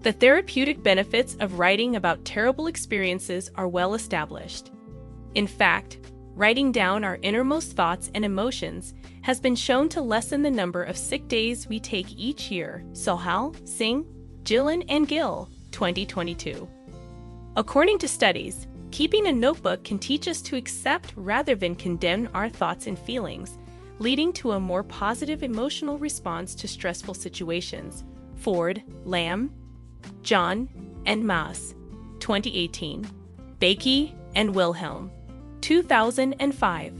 The therapeutic benefits of writing about terrible experiences are well established. In fact, writing down our innermost thoughts and emotions has been shown to lessen the number of sick days we take each year. Sohal, Singh, Dhillon and Gill, 2022. According to studies, keeping a notebook can teach us to accept rather than condemn our thoughts and feelings, leading to a more positive emotional response to stressful situations. Ford, Lamb, John, and Mauss, 2018. Baikie and Wilhelm, 2005.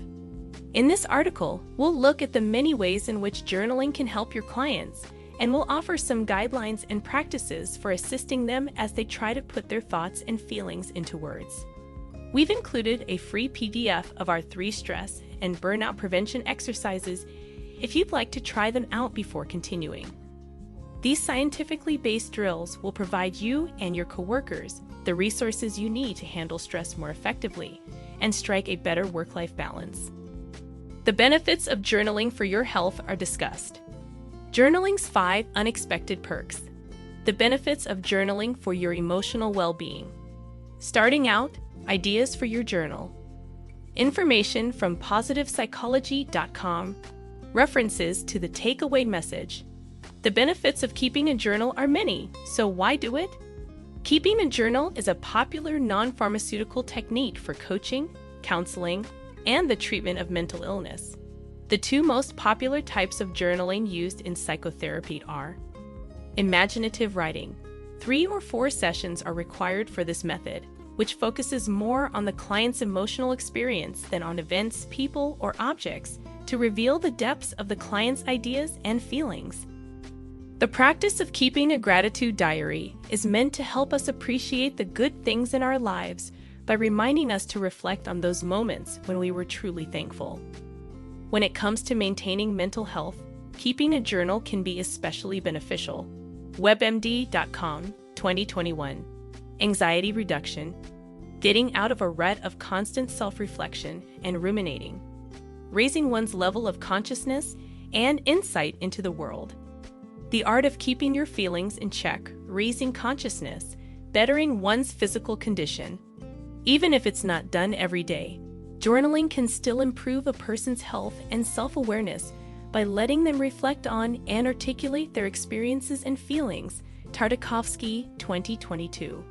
In this article, we'll look at the many ways in which journaling can help your clients, and we'll offer some guidelines and practices for assisting them as they try to put their thoughts and feelings into words. We've included a free PDF of our 3 stress and burnout prevention exercises if you'd like to try them out before continuing. These scientifically based drills will provide you and your coworkers the resources you need to handle stress more effectively and strike a better work-life balance. The benefits of journaling for your health are discussed. Journaling's 5 unexpected perks. The benefits of journaling for your emotional well-being. Starting out, ideas for your journal. Information from positivepsychology.com. References to the takeaway message. The benefits of keeping a journal are many, so why do it? Keeping a journal is a popular non-pharmaceutical technique for coaching, counseling, and the treatment of mental illness. The 2 most popular types of journaling used in psychotherapy are imaginative writing. 3 or 4 sessions are required for this method, which focuses more on the client's emotional experience than on events, people, or objects to reveal the depths of the client's ideas and feelings. The practice of keeping a gratitude diary is meant to help us appreciate the good things in our lives by reminding us to reflect on those moments when we were truly thankful. When it comes to maintaining mental health, keeping a journal can be especially beneficial. WebMD.com, 2021. Anxiety reduction. Getting out of a rut of constant self-reflection and ruminating. Raising one's level of consciousness and insight into the world. The art of keeping your feelings in check, raising consciousness, bettering one's physical condition. Even if it's not done every day, journaling can still improve a person's health and self-awareness by letting them reflect on and articulate their experiences and feelings. Tartakovsky, 2022.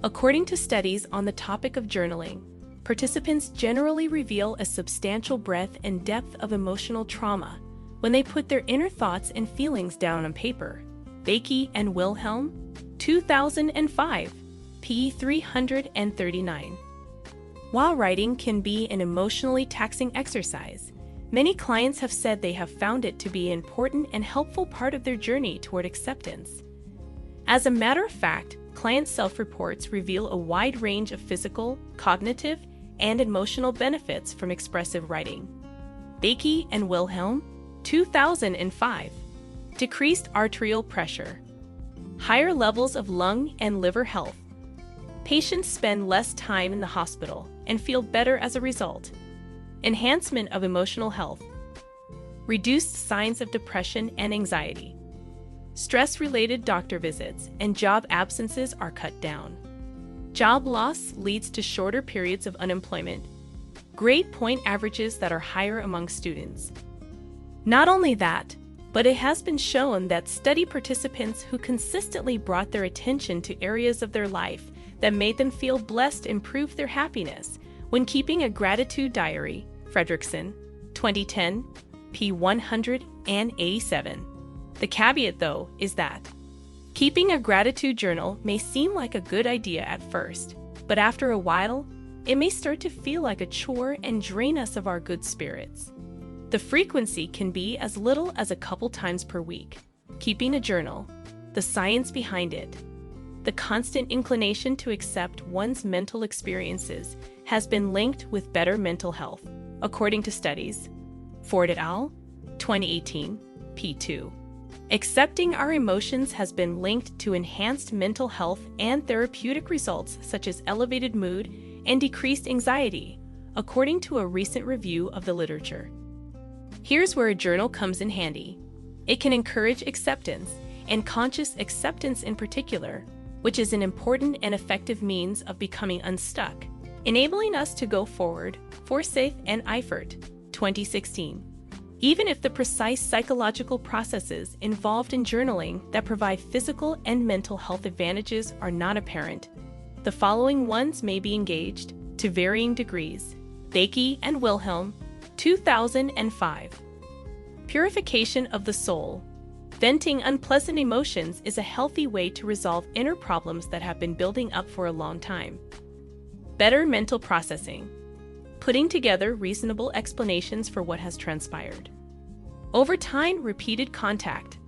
According to studies on the topic of journaling, participants generally reveal a substantial breadth and depth of emotional trauma when they put their inner thoughts and feelings down on paper. Baikie and Wilhelm, 2005, p. 339. While writing can be an emotionally taxing exercise, many clients have said they have found it to be an important and helpful part of their journey toward acceptance. As a matter of fact, client self-reports reveal a wide range of physical, cognitive, and emotional benefits from expressive writing. Baikie and Wilhelm, 2005. Decreased arterial pressure. Higher levels of lung and liver health. Patients spend less time in the hospital and feel better as a result. Enhancement of emotional health. Reduced signs of depression and anxiety. Stress-related doctor visits and job absences are cut down. Job loss leads to shorter periods of unemployment. Grade point averages that are higher among students. Not only that, but it has been shown that study participants who consistently brought their attention to areas of their life that made them feel blessed improved their happiness when keeping a gratitude diary. Fredrickson, 2010, p. 187. The caveat, though, is that keeping a gratitude journal may seem like a good idea at first, but after a while, it may start to feel like a chore and drain us of our good spirits. The frequency can be as little as a couple times per week. Keeping a journal, the science behind it. The constant inclination to accept one's mental experiences has been linked with better mental health, according to studies. Ford et al., 2018, p. 2. Accepting our emotions has been linked to enhanced mental health and therapeutic results such as elevated mood and decreased anxiety, according to a recent review of the literature. Here's where a journal comes in handy. It can encourage acceptance and conscious acceptance in particular, which is an important and effective means of becoming unstuck, enabling us to go forward, Forsyth and Eifert, 2016. Even if the precise psychological processes involved in journaling that provide physical and mental health advantages are not apparent, the following ones may be engaged to varying degrees. Baikie and Wilhelm, 2005. Purification of the soul. Venting unpleasant emotions is a healthy way to resolve inner problems that have been building up for a long time. Better mental processing. Putting together reasonable explanations for what has transpired. Over time, repeated contact.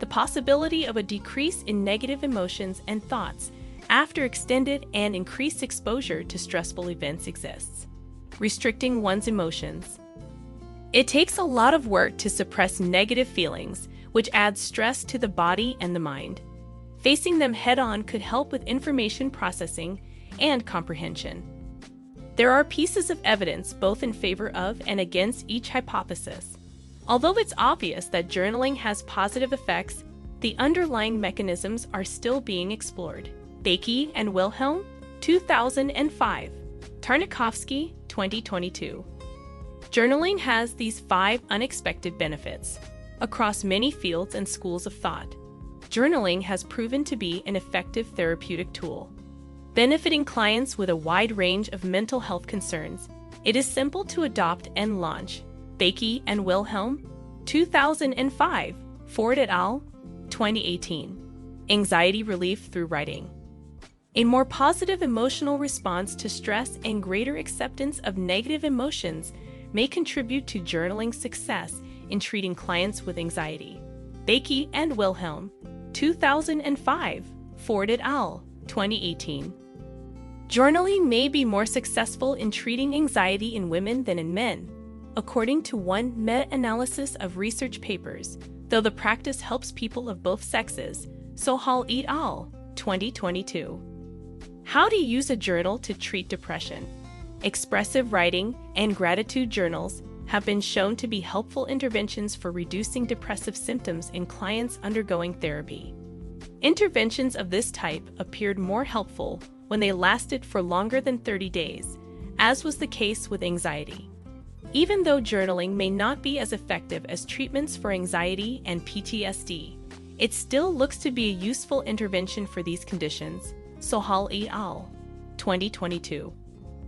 The possibility of a decrease in negative emotions and thoughts after extended and increased exposure to stressful events exists. Restricting one's emotions. It takes a lot of work to suppress negative feelings, which adds stress to the body and the mind. Facing them head-on could help with information processing and comprehension. There are pieces of evidence both in favor of and against each hypothesis. Although it's obvious that journaling has positive effects, the underlying mechanisms are still being explored. Baikie and Wilhelm, 2005. Tarnakovsky, 2022. Journaling has these 5 unexpected benefits. Across many fields and schools of thought, journaling has proven to be an effective therapeutic tool. Benefiting clients with a wide range of mental health concerns, it is simple to adopt and launch. Baikie and Wilhelm, 2005. Ford et al., 2018. Anxiety relief through writing. A more positive emotional response to stress and greater acceptance of negative emotions may contribute to journaling success in treating clients with anxiety. Baikie and Wilhelm, 2005. Ford et al., 2018. Journaling may be more successful in treating anxiety in women than in men, according to one meta-analysis of research papers, though the practice helps people of both sexes. Sohal et al., 2022. How to use a journal to treat depression. Expressive writing and gratitude journals have been shown to be helpful interventions for reducing depressive symptoms in clients undergoing therapy. Interventions of this type appeared more helpful when they lasted for longer than 30 days, as was the case with anxiety. Even though journaling may not be as effective as treatments for anxiety and PTSD, it still looks to be a useful intervention for these conditions. Sohal et al., 2022.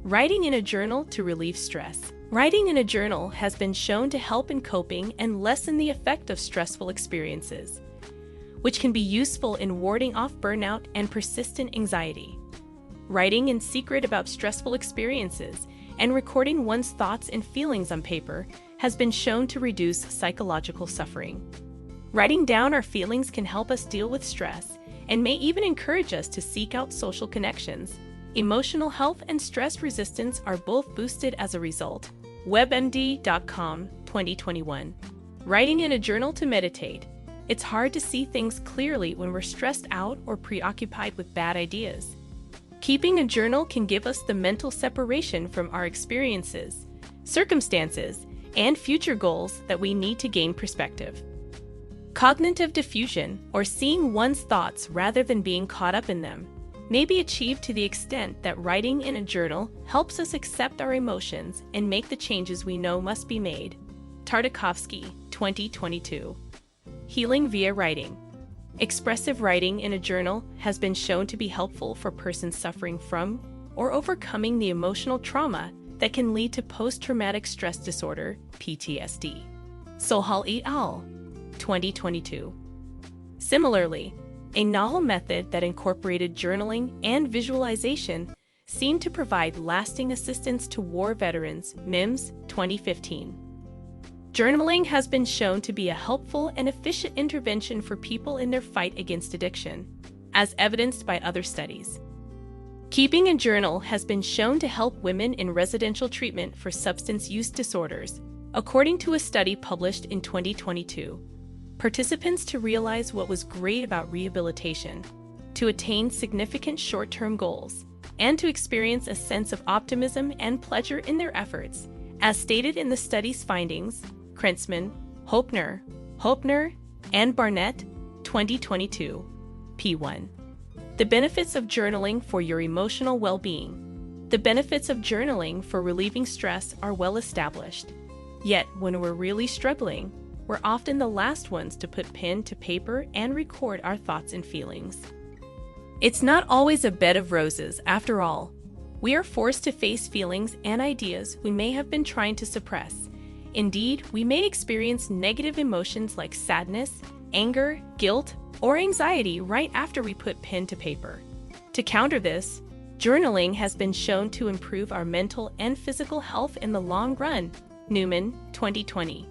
Writing in a journal to relieve stress. Writing in a journal has been shown to help in coping and lessen the effect of stressful experiences, which can be useful in warding off burnout and persistent anxiety. Writing in secret about stressful experiences and recording one's thoughts and feelings on paper has been shown to reduce psychological suffering. Writing down our feelings can help us deal with stress and may even encourage us to seek out social connections. Emotional health and stress resistance are both boosted as a result. WebMD.com, 2021. Writing in a journal to meditate. It's hard to see things clearly when we're stressed out or preoccupied with bad ideas. Keeping a journal can give us the mental separation from our experiences, circumstances, and future goals that we need to gain perspective. Cognitive diffusion, or seeing one's thoughts rather than being caught up in them, may be achieved to the extent that writing in a journal helps us accept our emotions and make the changes we know must be made. Tarnakovsky, 2022. Healing via writing. Expressive writing in a journal has been shown to be helpful for persons suffering from or overcoming the emotional trauma that can lead to post-traumatic stress disorder, PTSD. Sohal et al., 2022. Similarly, a novel method that incorporated journaling and visualization seemed to provide lasting assistance to war veterans, MIMS, 2015. Journaling has been shown to be a helpful and efficient intervention for people in their fight against addiction, as evidenced by other studies. Keeping a journal has been shown to help women in residential treatment for substance use disorders, according to a study published in 2022. Participants to realize what was great about rehabilitation, to attain significant short-term goals, and to experience a sense of optimism and pleasure in their efforts, as stated in the study's findings. Krentzman, Hopner, and Barnett, 2022. P1. The benefits of journaling for your emotional well-being. The benefits of journaling for relieving stress are well established. Yet, when we're really struggling, we're often the last ones to put pen to paper and record our thoughts and feelings. It's not always a bed of roses, after all. We are forced to face feelings and ideas we may have been trying to suppress. Indeed, we may experience negative emotions like sadness, anger, guilt, or anxiety right after we put pen to paper. To counter this, journaling has been shown to improve our mental and physical health in the long run. Newman, 2020.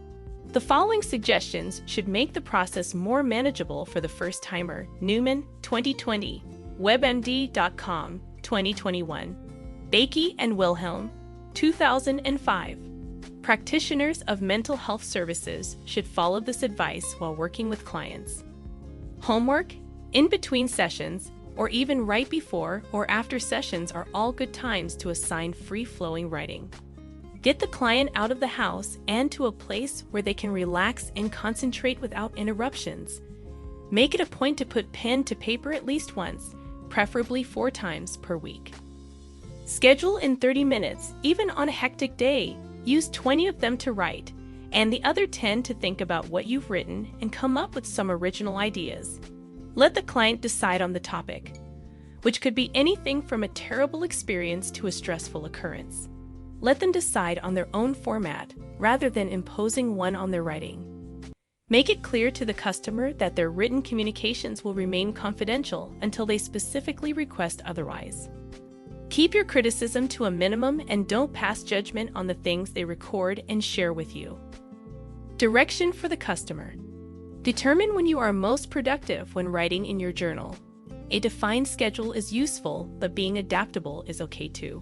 The following suggestions should make the process more manageable for the first-timer. Newman, 2020. WebMD.com, 2021. Baikie and Wilhelm, 2005. Practitioners of mental health services should follow this advice while working with clients. Homework, in between sessions, or even right before or after sessions are all good times to assign free-flowing writing. Get the client out of the house and to a place where they can relax and concentrate without interruptions. Make it a point to put pen to paper at least once, preferably 4 times per week. Schedule in 30 minutes, even on a hectic day. Use 20 of them to write, and the other 10 to think about what you've written and come up with some original ideas. Let the client decide on the topic, which could be anything from a terrible experience to a stressful occurrence. Let them decide on their own format, rather than imposing one on their writing. Make it clear to the customer that their written communications will remain confidential until they specifically request otherwise. Keep your criticism to a minimum and don't pass judgment on the things they record and share with you. Direction for the customer. Determine when you are most productive when writing in your journal. A defined schedule is useful, but being adaptable is okay too.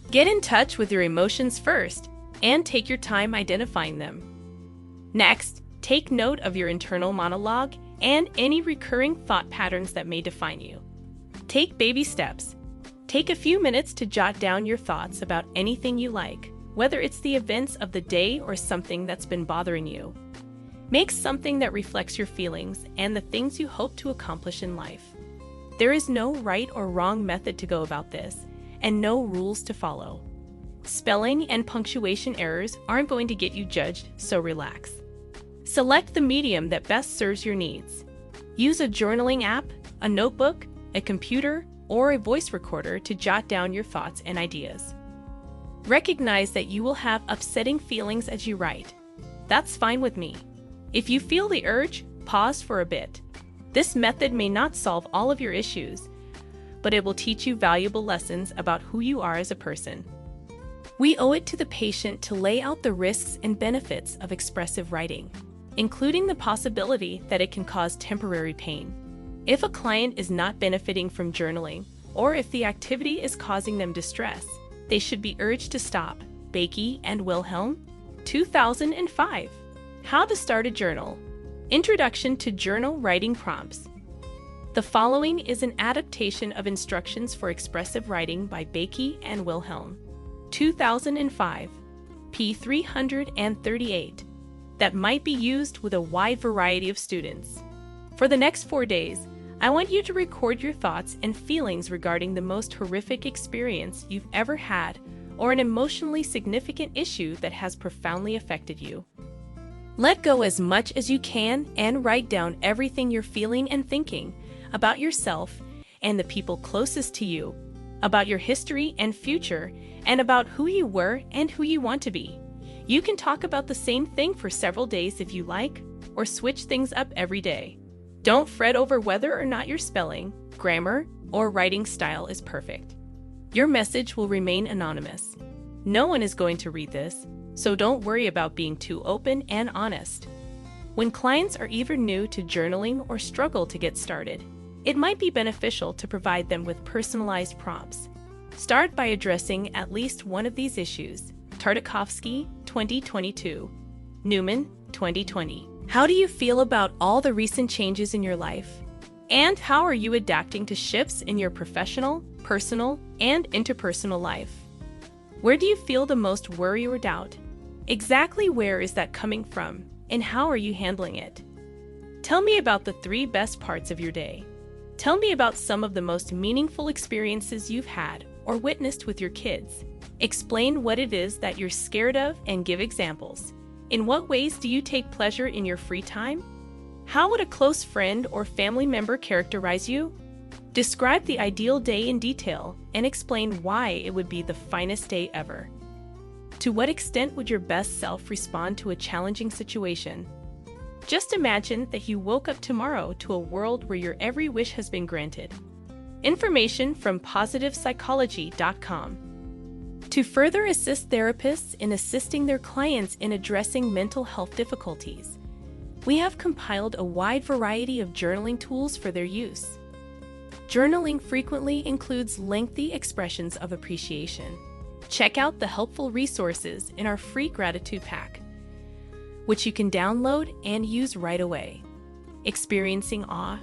Get in touch with your emotions first and take your time identifying them. Next, take note of your internal monologue and any recurring thought patterns that may define you. Take baby steps. Take a few minutes to jot down your thoughts about anything you like, whether it's the events of the day or something that's been bothering you. Make something that reflects your feelings and the things you hope to accomplish in life. There is no right or wrong method to go about this, and no rules to follow. Spelling and punctuation errors aren't going to get you judged, so relax. Select the medium that best serves your needs. Use a journaling app, a notebook, a computer, or a voice recorder to jot down your thoughts and ideas. Recognize that you will have upsetting feelings as you write. That's fine with me. If you feel the urge, pause for a bit. This method may not solve all of your issues, but it will teach you valuable lessons about who you are as a person. We owe it to the patient to lay out the risks and benefits of expressive writing, including the possibility that it can cause temporary pain. If a client is not benefiting from journaling, or if the activity is causing them distress, they should be urged to stop. Baikie and Wilhelm, 2005. How to Start a Journal. Introduction to Journal Writing Prompts. The following is an adaptation of instructions for expressive writing by Baikie and Wilhelm, 2005, p. 338, that might be used with a wide variety of students. For the next 4 days, I want you to record your thoughts and feelings regarding the most horrific experience you've ever had or an emotionally significant issue that has profoundly affected you. Let go as much as you can and write down everything you're feeling and thinking about yourself and the people closest to you, about your history and future, and about who you were and who you want to be. You can talk about the same thing for several days if you like, or switch things up every day. Don't fret over whether or not your spelling, grammar, or writing style is perfect. Your message will remain anonymous. No one is going to read this, so don't worry about being too open and honest. When clients are either new to journaling or struggle to get started, it might be beneficial to provide them with personalized prompts. Start by addressing at least one of these issues. Tartakovsky, 2022. Newman, 2020. How do you feel about all the recent changes in your life? And how are you adapting to shifts in your professional, personal, and interpersonal life? Where do you feel the most worry or doubt? Exactly where is that coming from, and how are you handling it? Tell me about the 3 best parts of your day. Tell me about some of the most meaningful experiences you've had or witnessed with your kids. Explain what it is that you're scared of and give examples. In what ways do you take pleasure in your free time? How would a close friend or family member characterize you? Describe the ideal day in detail and explain why it would be the finest day ever. To what extent would your best self respond to a challenging situation? Just imagine that you woke up tomorrow to a world where your every wish has been granted. Information from positivepsychology.com. To further assist therapists in assisting their clients in addressing mental health difficulties, we have compiled a wide variety of journaling tools for their use. Journaling frequently includes lengthy expressions of appreciation. Check out the helpful resources in our free gratitude pack, which you can download and use right away. Experiencing awe.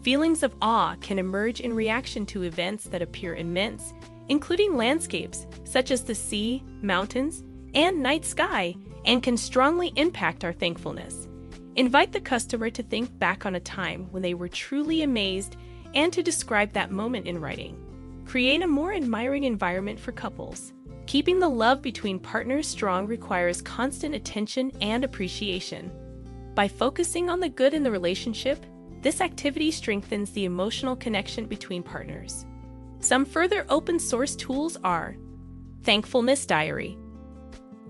Feelings of awe can emerge in reaction to events that appear immense, including landscapes such as the sea, mountains, and night sky, and can strongly impact our thankfulness. Invite the customer to think back on a time when they were truly amazed and to describe that moment in writing. Create a more admiring environment for couples. Keeping the love between partners strong requires constant attention and appreciation. By focusing on the good in the relationship, this activity strengthens the emotional connection between partners. Some further open-source tools are Thankfulness Diary.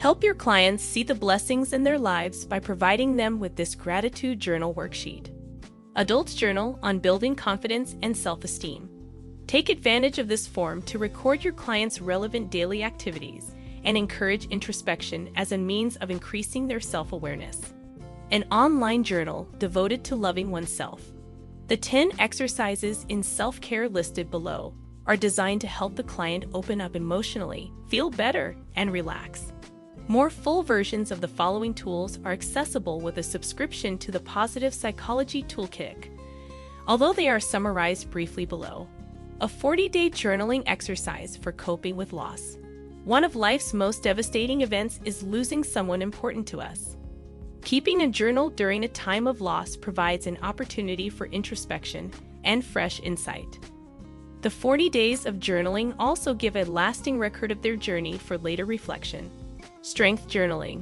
Help your clients see the blessings in their lives by providing them with this gratitude journal worksheet. Adult's Journal on Building Confidence and Self-Esteem. Take advantage of this form to record your clients' relevant daily activities and encourage introspection as a means of increasing their self-awareness. An online journal devoted to loving oneself. The 10 exercises in self-care listed below are designed to help the client open up emotionally, feel better, and relax. More full versions of the following tools are accessible with a subscription to the Positive Psychology Toolkit, although they are summarized briefly below. A 40-day journaling exercise for coping with loss. One of life's most devastating events is losing someone important to us. Keeping a journal during a time of loss provides an opportunity for introspection and fresh insight. The 40 days of journaling also give a lasting record of their journey for later reflection. Strength journaling.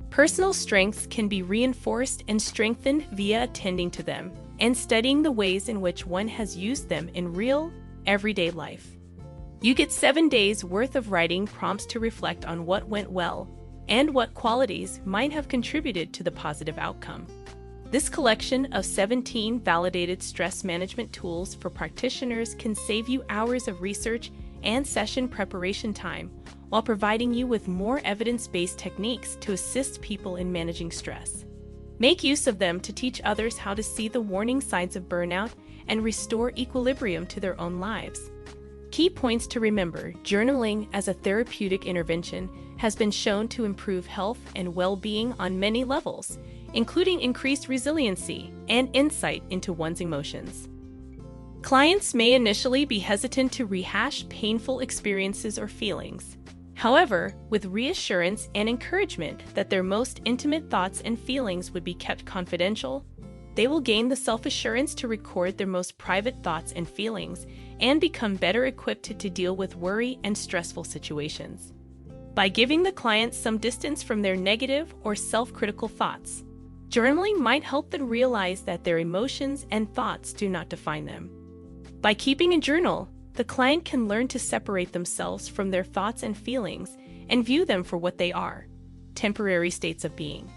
Personal strengths can be reinforced and strengthened via attending to them and studying the ways in which one has used them in real, everyday life. You get 7 days worth of writing prompts to reflect on what went well and what qualities might have contributed to the positive outcome. This collection of 17 validated stress management tools for practitioners can save you hours of research and session preparation time while providing you with more evidence-based techniques to assist people in managing stress. Make use of them to teach others how to see the warning signs of burnout and restore equilibrium to their own lives. Key points to remember: journaling as a therapeutic intervention has been shown to improve health and well-being on many levels, including increased resiliency and insight into one's emotions. Clients may initially be hesitant to rehash painful experiences or feelings. However, with reassurance and encouragement that their most intimate thoughts and feelings would be kept confidential, they will gain the self-assurance to record their most private thoughts and feelings and become better equipped to deal with worry and stressful situations. By giving the client some distance from their negative or self-critical thoughts, journaling might help them realize that their emotions and thoughts do not define them. By keeping a journal, the client can learn to separate themselves from their thoughts and feelings and view them for what they are: temporary states of being.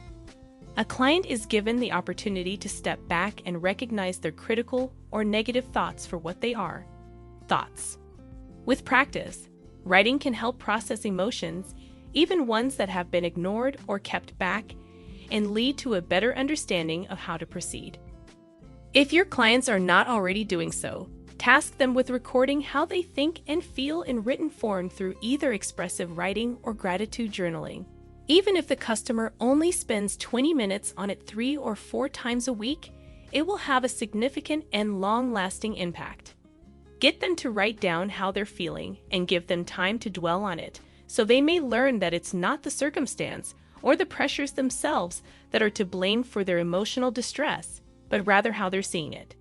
A client is given the opportunity to step back and recognize their critical or negative thoughts for what they are: thoughts. With practice, writing can help process emotions, even ones that have been ignored or kept back, and lead to a better understanding of how to proceed. If your clients are not already doing so, task them with recording how they think and feel in written form through either expressive writing or gratitude journaling. Even if the customer only spends 20 minutes on it 3 or 4 times a week, it will have a significant and long-lasting impact. Get them to write down how they're feeling and give them time to dwell on it, so they may learn that it's not the circumstance or the pressures themselves that are to blame for their emotional distress, but rather how they're seeing it.